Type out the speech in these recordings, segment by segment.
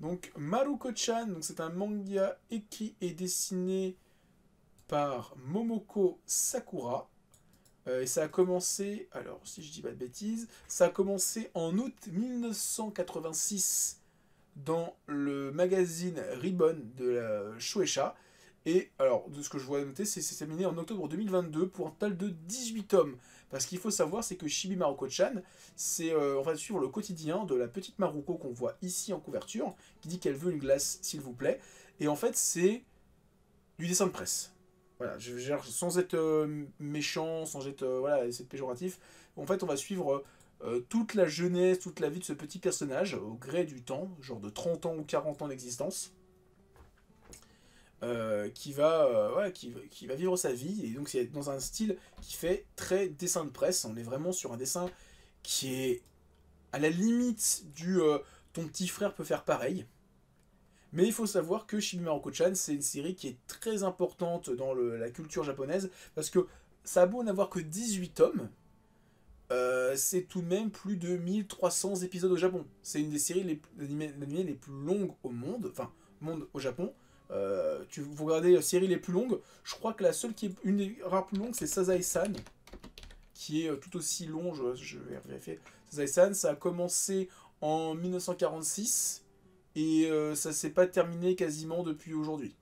Donc Maruko-chan, donc c'est un manga écrit et dessiné par Momoko Sakura. Et ça a commencé, alors si je dis pas de bêtises, ça a commencé en août 1986 dans le magazine Ribbon de la Shueisha. Et alors, de ce que je vois noter, c'est terminé en octobre 2022 pour un total de 18 tomes. Parce qu'il faut savoir, c'est que Chibi Maruko-chan, on va suivre le quotidien de la petite Maruko qu'on voit ici en couverture, qui dit qu'elle veut une glace, s'il vous plaît. Et en fait, c'est du dessin de presse. Voilà, je gère sans être méchant, sans être voilà, c'est péjoratif. En fait, on va suivre toute la jeunesse, toute la vie de ce petit personnage au gré du temps, genre de 30 ans ou 40 ans d'existence, qui va vivre sa vie. Et donc, c'est dans un style qui fait très dessin de presse. On est vraiment sur un dessin qui est à la limite du ton petit frère peut faire pareil. Mais il faut savoir que Chibi Maruko-chan, c'est une série qui est très importante dans la culture japonaise, parce que ça a beau n'avoir que 18 tomes, c'est tout de même plus de 1300 épisodes au Japon. C'est une des séries animées les plus longues au monde, enfin, monde au Japon. Vous regardez les séries les plus longues, je crois que la seule qui est une des rares plus longues, c'est Sazae-san, qui est tout aussi long, je vais vérifier. Sazae-san, ça a commencé en 1946, et ça s'est pas terminé quasiment depuis aujourd'hui.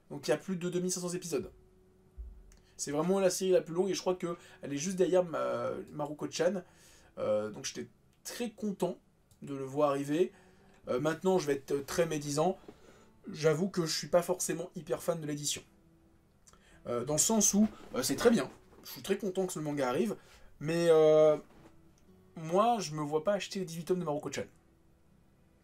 Donc il y a plus de 2500 épisodes. C'est vraiment la série la plus longue et je crois qu'elle est juste derrière Maruko-chan. Donc j'étais très content de le voir arriver. Maintenant je vais être très médisant. J'avoue que je suis pas forcément hyper fan de l'édition. Dans le sens où c'est très bien. Je suis très content que ce manga arrive. Mais moi je me vois pas acheter les 18 tomes de Maruko-chan.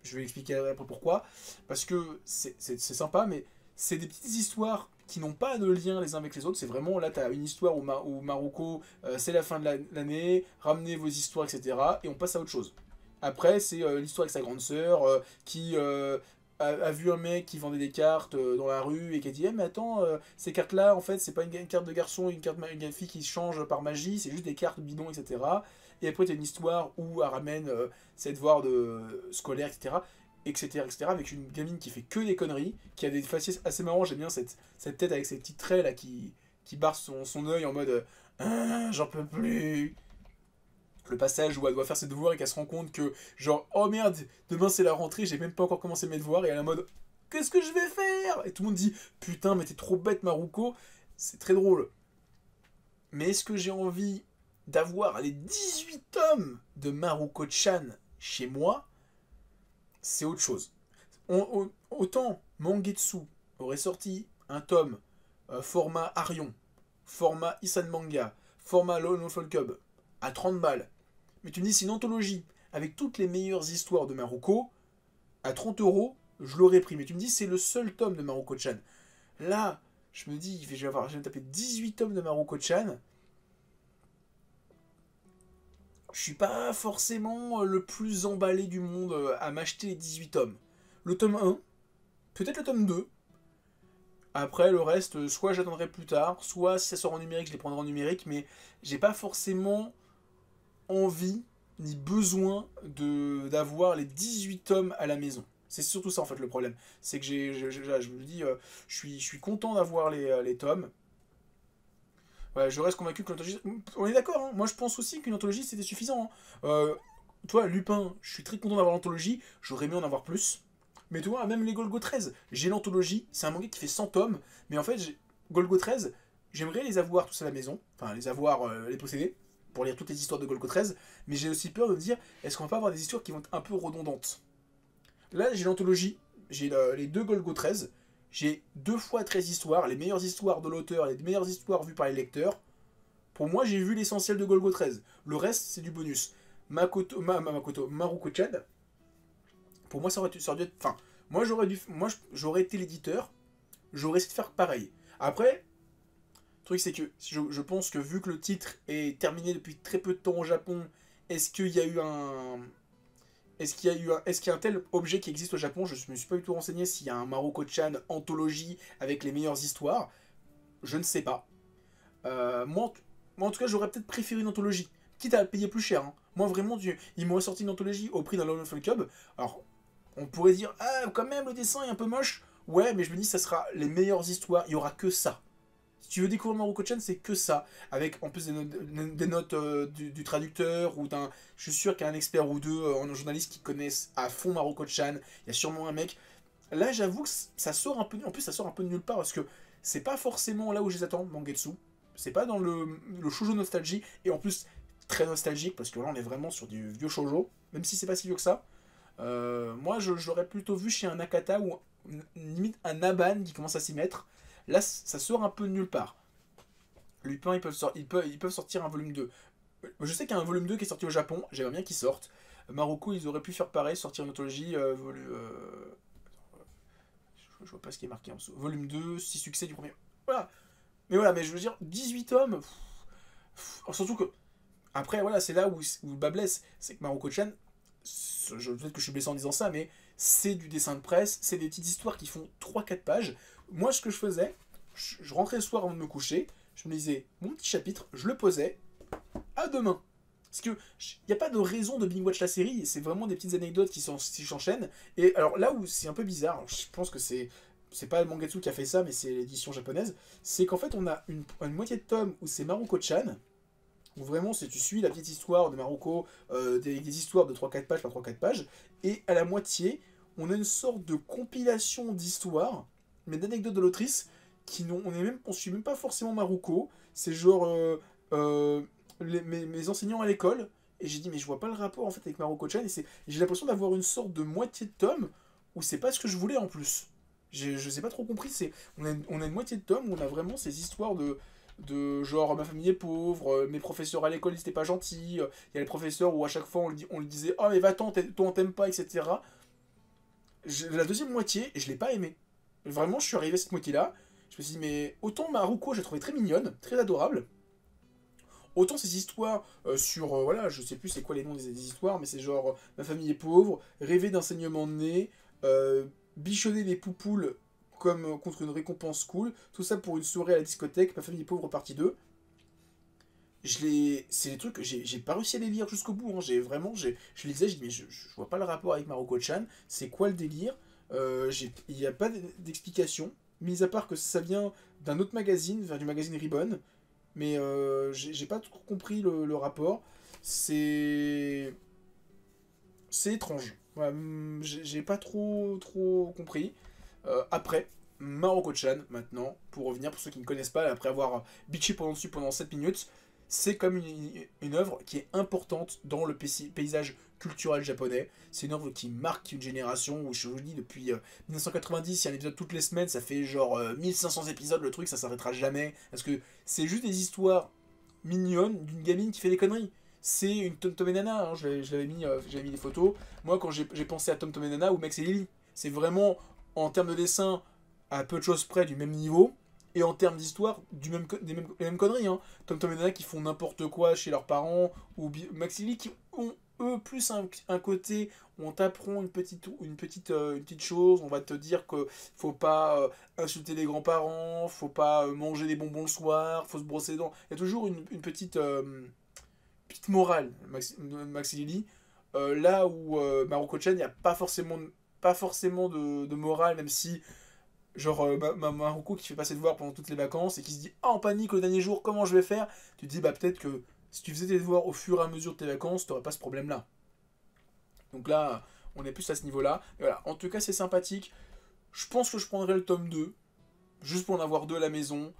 Je vais expliquer après pourquoi. Parce que c'est sympa, mais c'est des petites histoires qui n'ont pas de lien les uns avec les autres. C'est vraiment, là, tu as une histoire où Maruko, c'est la fin de l'année, ramenez vos histoires, etc. Et on passe à autre chose. Après, c'est l'histoire avec sa grande sœur qui a vu un mec qui vendait des cartes dans la rue et qui a dit mais attends, ces cartes-là, en fait, c'est pas une carte de garçon et une fille qui se change par magie, c'est juste des cartes bidons, etc. Et après, tu as une histoire où elle ramène ses devoirs scolaires, etc. Etc., etc. Avec une gamine qui fait que des conneries, qui a des faciès assez marrants. J'aime bien cette tête avec ses petits traits là qui barre son œil en mode j'en peux plus. Le passage où elle doit faire ses devoirs et qu'elle se rend compte que, genre, oh merde, demain c'est la rentrée, j'ai même pas encore commencé mes devoirs, et elle est en mode qu'est-ce que je vais faire? Et tout le monde dit putain, mais t'es trop bête, Maruko. C'est très drôle. Mais est-ce que j'ai envie d'avoir les 18 tomes de Maruko-chan chez moi? C'est autre chose. Autant Mangetsu aurait sorti un tome format Arion, format Isan Manga, format Lone Wolf Cub à 30 balles, mais tu me dis c'est une anthologie avec toutes les meilleures histoires de Maruko, à 30 €, je l'aurais pris. Mais tu me dis c'est le seul tome de Maruko-chan. Là, je me dis, je vais me taper 18 tomes de Maruko-chan. Je suis pas forcément le plus emballé du monde à m'acheter les 18 tomes. Le tome 1, peut-être le tome 2. Après, le reste, soit j'attendrai plus tard, soit si ça sort en numérique, je les prendrai en numérique, mais j'ai pas forcément envie ni besoin d'avoir les 18 tomes à la maison. C'est surtout ça en fait le problème. C'est que je me dis, je suis content d'avoir les tomes. Ouais, je reste convaincu que l'anthologie. On est d'accord, hein. Moi je pense aussi qu'une anthologie c'était suffisant, hein. Toi, Lupin, je suis très content d'avoir l'anthologie, j'aurais aimé en avoir plus. Mais tu vois, même les Golgo 13, j'ai l'anthologie, c'est un manga qui fait 100 tomes, mais en fait, Golgo 13, j'aimerais les avoir tous à la maison, enfin les avoir, les posséder, pour lire toutes les histoires de Golgo 13, mais j'ai aussi peur de me dire, est-ce qu'on va pas avoir des histoires qui vont être un peu redondantes? Là, j'ai l'anthologie, j'ai les deux Golgo 13, j'ai 2 fois 13 histoires, les meilleures histoires de l'auteur, les meilleures histoires vues par les lecteurs. Pour moi, j'ai vu l'essentiel de Golgo 13. Le reste, c'est du bonus. Maruko-chan, pour moi, ça aurait dû être. Enfin, j'aurais été l'éditeur, j'aurais essayé de faire pareil. Après, le truc, c'est que je pense que vu que le titre est terminé depuis très peu de temps au Japon, est-ce qu'il y a eu un. Est-ce qu'il y a un tel objet qui existe au Japon? Je ne me suis pas du tout renseigné s'il y a un Maruko-chan anthologie avec les meilleures histoires. Je ne sais pas. Moi, en tout cas, j'aurais peut-être préféré une anthologie. Quitte à payer plus cher, hein. Moi, vraiment, ils m'ont sorti une anthologie au prix d'un Lone Wolf Cub. Alors, On pourrait dire, ah, quand même, le dessin est un peu moche. Ouais, mais je me dis, ça sera les meilleures histoires. Il y aura que ça. Si tu veux découvrir Maruko-chan, c'est que ça. Avec en plus des notes du traducteur ou d'un. Je suis sûr qu'il y a un expert ou deux en journaliste qui connaissent à fond Maruko-chan. Il y a sûrement un mec. Là, j'avoue que ça sort un peu. En plus, ça sort un peu de nulle part parce que c'est pas forcément là où je les attends, Mangetsu. C'est pas dans le shoujo nostalgie. Et en plus, très nostalgique parce que là, on est vraiment sur du vieux shoujo. Même si c'est pas si vieux que ça. Moi, je l'aurais plutôt vu chez un Nakata ou limite un Aban qui commence à s'y mettre. Là, ça sort un peu de nulle part. Lupin, ils peuvent sortir un volume 2. Je sais qu'il y a un volume 2 qui est sorti au Japon, j'aimerais bien qu'ils sortent. Marocco, ils auraient pu faire pareil, sortir une anthologie. Je vois pas ce qui est marqué en dessous. Volume 2, 6 succès du premier. Voilà. Mais voilà, mais je veux dire, 18 tomes. Surtout que. Après, voilà, c'est là où le bas blesse. C'est que Marocco-chan, peut-être que je suis blessé en disant ça, mais c'est du dessin de presse, c'est des petites histoires qui font 3-4 pages. Moi, ce que je faisais, je rentrais le soir avant de me coucher, je me lisais mon petit chapitre, je le posais, à demain. Parce que il n'y a pas de raison de binge watch la série, c'est vraiment des petites anecdotes qui s'enchaînent. Et alors là où c'est un peu bizarre, je pense que c'est pas le Mangetsu qui a fait ça, mais c'est l'édition japonaise, c'est qu'en fait on a une moitié de tome où c'est Maruko-chan, où vraiment tu suis la petite histoire de Maruko, des histoires de 3-4 pages par 3-4 pages, et à la moitié, on a une sorte de compilation d'histoires, mais d'anecdotes de l'autrice, on suit même pas forcément Maruko, c'est genre mes enseignants à l'école, et j'ai dit mais je vois pas le rapport en fait avec Maruko-chan, et j'ai l'impression d'avoir une sorte de moitié de tome, où c'est pas ce que je voulais en plus. Je sais pas trop compris, on a une moitié de tome où on a vraiment ces histoires de genre ma famille est pauvre, mes professeurs à l'école ils étaient pas gentils, il y a les professeurs où à chaque fois on lui disait oh mais va-t'en, toi on t'aime pas, etc. La deuxième moitié, je l'ai pas aimé. Vraiment, je suis arrivé à cette moitié-là, je me suis dit mais autant Maruko j'ai trouvé très mignonne, très adorable, autant ces histoires voilà, je sais plus c'est quoi les noms des histoires, mais c'est genre ma famille est pauvre, rêver d'un saignement de nez, bichonner les poupoules comme contre une récompense cool, tout ça pour une soirée à la discothèque, ma famille est pauvre partie 2. C'est des trucs que j'ai pas réussi à les lire jusqu'au bout, hein. Je lisais, je dis mais je vois pas le rapport avec Maruko-chan, c'est quoi le délire. Il n'y a pas d'explication, mis à part que ça vient d'un autre magazine, du magazine Ribbon, mais j'ai pas trop compris le rapport. C'est étrange. Voilà, j'ai pas trop compris. Après, Maruko-chan, maintenant, pour revenir, pour ceux qui ne connaissent pas, après avoir bitché pendant 7 minutes, c'est comme une œuvre qui est importante dans le paysage culturel japonais. C'est une œuvre qui marque une génération, où je vous dis, depuis 1990, il y a un épisode toutes les semaines, ça fait genre 1500 épisodes, le truc, ça s'arrêtera jamais. Parce que c'est juste des histoires mignonnes d'une gamine qui fait des conneries. C'est une Tom Tom et Nana, hein, j'avais mis des photos. Moi, quand j'ai pensé à Tom Tom et Nana ou Max et Lily, c'est vraiment, en termes de dessin, à peu de choses près du même niveau, et en termes d'histoire, les mêmes conneries. Hein. Tom Tom et Nana qui font n'importe quoi chez leurs parents, ou Max et Lily qui ont, eux, plus un côté où on t'apprend une petite chose, on va te dire que faut pas insulter les grands-parents, faut pas manger des bonbons le soir, faut se brosser les dents. Il y a toujours une petite morale, Max et Lily. Là où Maruko-chan, il n'y a pas forcément de morale, même si, genre, Maruko qui fait pas ses devoirs pendant toutes les vacances et qui se dit ah, en panique le dernier jour, comment je vais faire. Tu te dis, bah peut-être que si tu faisais tes devoirs au fur et à mesure de tes vacances, t'aurais pas ce problème-là. Donc là, on est plus à ce niveau-là. Et voilà, en tout cas, c'est sympathique. Je pense que je prendrai le tome 2, juste pour en avoir deux à la maison,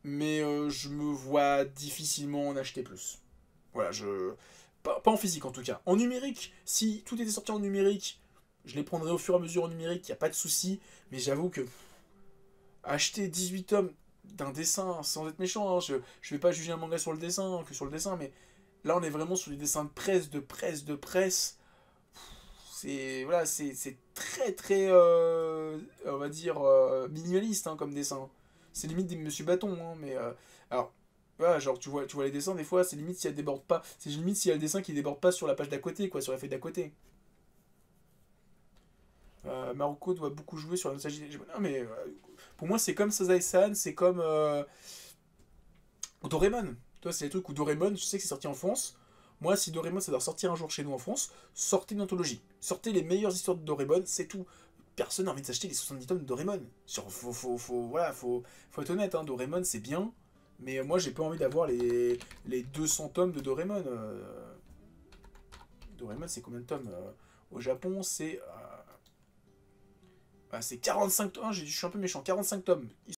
mais je me vois difficilement en acheter plus. Voilà, pas en physique en tout cas. En numérique, si tout était sorti en numérique, je les prendrais au fur et à mesure en numérique, il n'y a pas de souci. Mais j'avoue que acheter 18 tomes d'un dessin, sans être méchant, hein, je vais pas juger un manga sur le dessin, que sur le dessin, mais là on est vraiment sur des dessins de presse, de presse. C'est voilà, c'est très très, on va dire, minimaliste hein, comme dessin. C'est limite des Monsieur Bâton, hein, mais alors voilà, genre tu vois les dessins des fois, c'est limite si elle déborde pas, c'est limite s'il y a le dessin qui déborde pas sur la page d'à côté, quoi, sur la feuille d'à côté. Maruko doit beaucoup jouer sur la nostalgie. Non mais pour moi c'est comme Sazae-san, c'est comme Doraemon. Toi c'est les trucs où Doraemon, je sais que c'est sorti en France. Moi, si Doraemon ça doit sortir un jour chez nous en France, sortez une anthologie. Sortez les meilleures histoires de Doraemon, c'est tout. Personne n'a envie de s'acheter les 70 tomes de Doraemon. Voilà, faut être honnête, hein, Doraemon c'est bien, mais moi j'ai pas envie d'avoir les 200 tomes de Doraemon. Doraemon c'est combien de tomes au Japon c'est 45 tomes, je suis un peu méchant, 45 tomes.